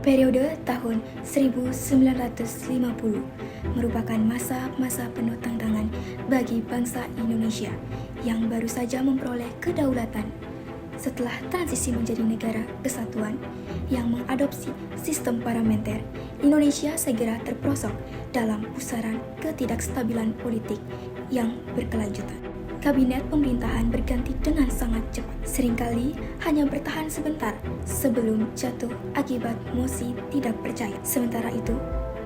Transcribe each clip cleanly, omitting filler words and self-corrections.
Periode tahun 1950 merupakan masa-masa penuh tantangan bagi bangsa Indonesia yang baru saja memperoleh kedaulatan. Setelah transisi menjadi negara kesatuan yang mengadopsi sistem parlementer, Indonesia segera terperosok dalam pusaran ketidakstabilan politik yang berkelanjutan. Kabinet pemerintahan berganti dengan sangat cepat, seringkali hanya bertahan sebentar sebelum jatuh akibat mosi tidak percaya. Sementara itu,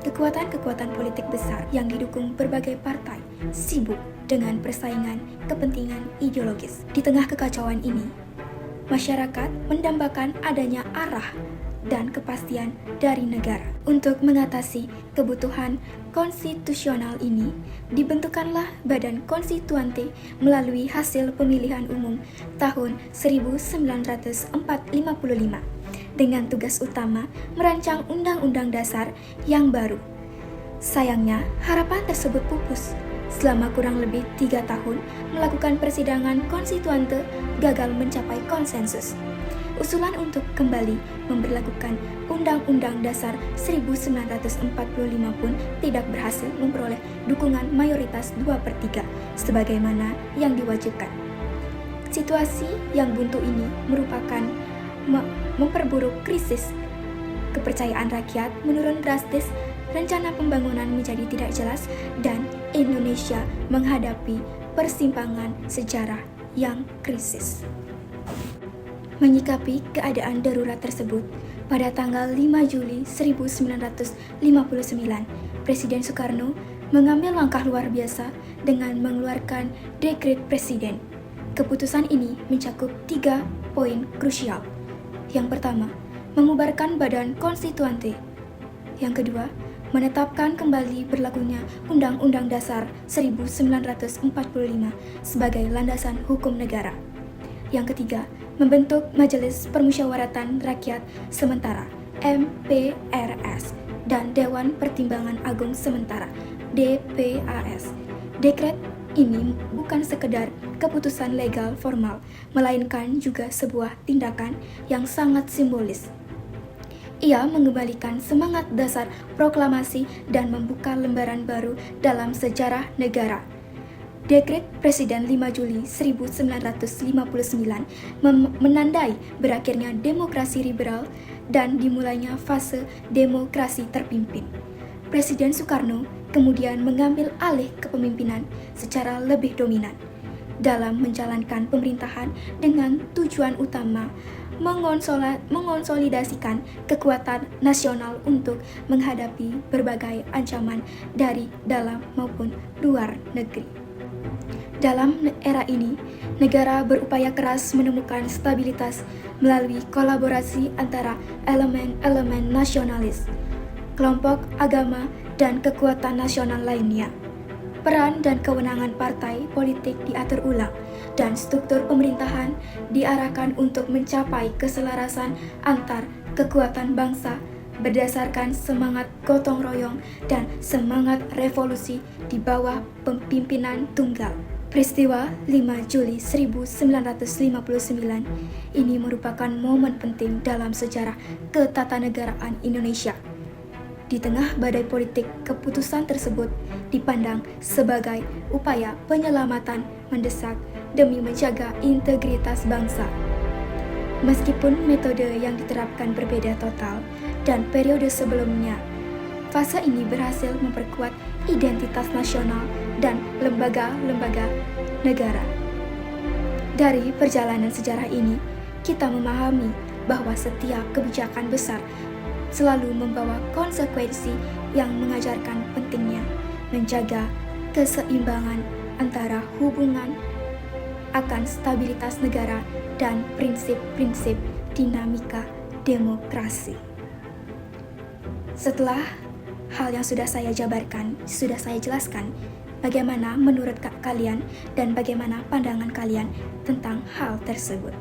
kekuatan-kekuatan politik besar yang didukung berbagai partai sibuk dengan persaingan kepentingan ideologis. Di tengah kekacauan ini, masyarakat mendambakan adanya arah dan kepastian dari negara. Untuk mengatasi kebutuhan konstitusional ini, dibentukkanlah Badan Konstituante melalui hasil pemilihan umum tahun 1955 dengan tugas utama merancang Undang-Undang Dasar yang baru. Sayangnya, harapan tersebut pupus. Selama kurang lebih 3 tahun melakukan persidangan konstituante gagal mencapai konsensus. Usulan untuk kembali memberlakukan Undang-Undang Dasar 1945 pun tidak berhasil memperoleh dukungan mayoritas 2/3 sebagaimana yang diwajibkan. Situasi yang buntu ini merupakan memperburuk krisis kepercayaan rakyat, menurun drastis, rencana pembangunan menjadi tidak jelas, dan Indonesia menghadapi persimpangan sejarah yang krisis. Menyikapi keadaan darurat tersebut, pada tanggal 5 Juli 1959, Presiden Soekarno mengambil langkah luar biasa dengan mengeluarkan Dekret Presiden. Keputusan ini mencakup 3 poin krusial. Yang pertama, membubarkan Badan Konstituante. Yang kedua, menetapkan kembali berlakunya Undang-Undang Dasar 1945 sebagai landasan hukum negara. Yang ketiga, membentuk Majelis Permusyawaratan Rakyat Sementara (MPRS) dan Dewan Pertimbangan Agung Sementara (DPAS). Dekret ini bukan sekedar keputusan legal formal, melainkan juga sebuah tindakan yang sangat simbolis. Ia mengembalikan semangat dasar proklamasi dan membuka lembaran baru dalam sejarah negara. Dekret Presiden 5 Juli 1959 menandai berakhirnya demokrasi liberal dan dimulainya fase demokrasi terpimpin. Presiden Soekarno kemudian mengambil alih kepemimpinan secara lebih dominan dalam menjalankan pemerintahan dengan tujuan utama mengonsolidasikan kekuatan nasional untuk menghadapi berbagai ancaman dari dalam maupun luar negeri. Dalam era ini, negara berupaya keras menemukan stabilitas melalui kolaborasi antara elemen-elemen nasionalis, kelompok agama, dan kekuatan nasional lainnya. Peran dan kewenangan partai politik diatur ulang, dan struktur pemerintahan diarahkan untuk mencapai keselarasan antar kekuatan bangsa berdasarkan semangat gotong royong dan semangat revolusi di bawah pemimpinan tunggal. Peristiwa 5 Juli 1959 ini merupakan momen penting dalam sejarah ketatanegaraan Indonesia. Di tengah badai politik, keputusan tersebut dipandang sebagai upaya penyelamatan mendesak demi menjaga integritas bangsa. Meskipun metode yang diterapkan berbeda total dan periode sebelumnya, fase ini berhasil memperkuat identitas nasional dan lembaga-lembaga negara. Dari perjalanan sejarah ini, kita memahami bahwa setiap kebijakan besar selalu membawa konsekuensi yang mengajarkan pentingnya menjaga keseimbangan antara hubungan akan stabilitas negara dan prinsip-prinsip dinamika demokrasi. Setelah hal yang sudah saya jabarkan, sudah saya jelaskan, bagaimana menurut kalian dan bagaimana pandangan kalian tentang hal tersebut?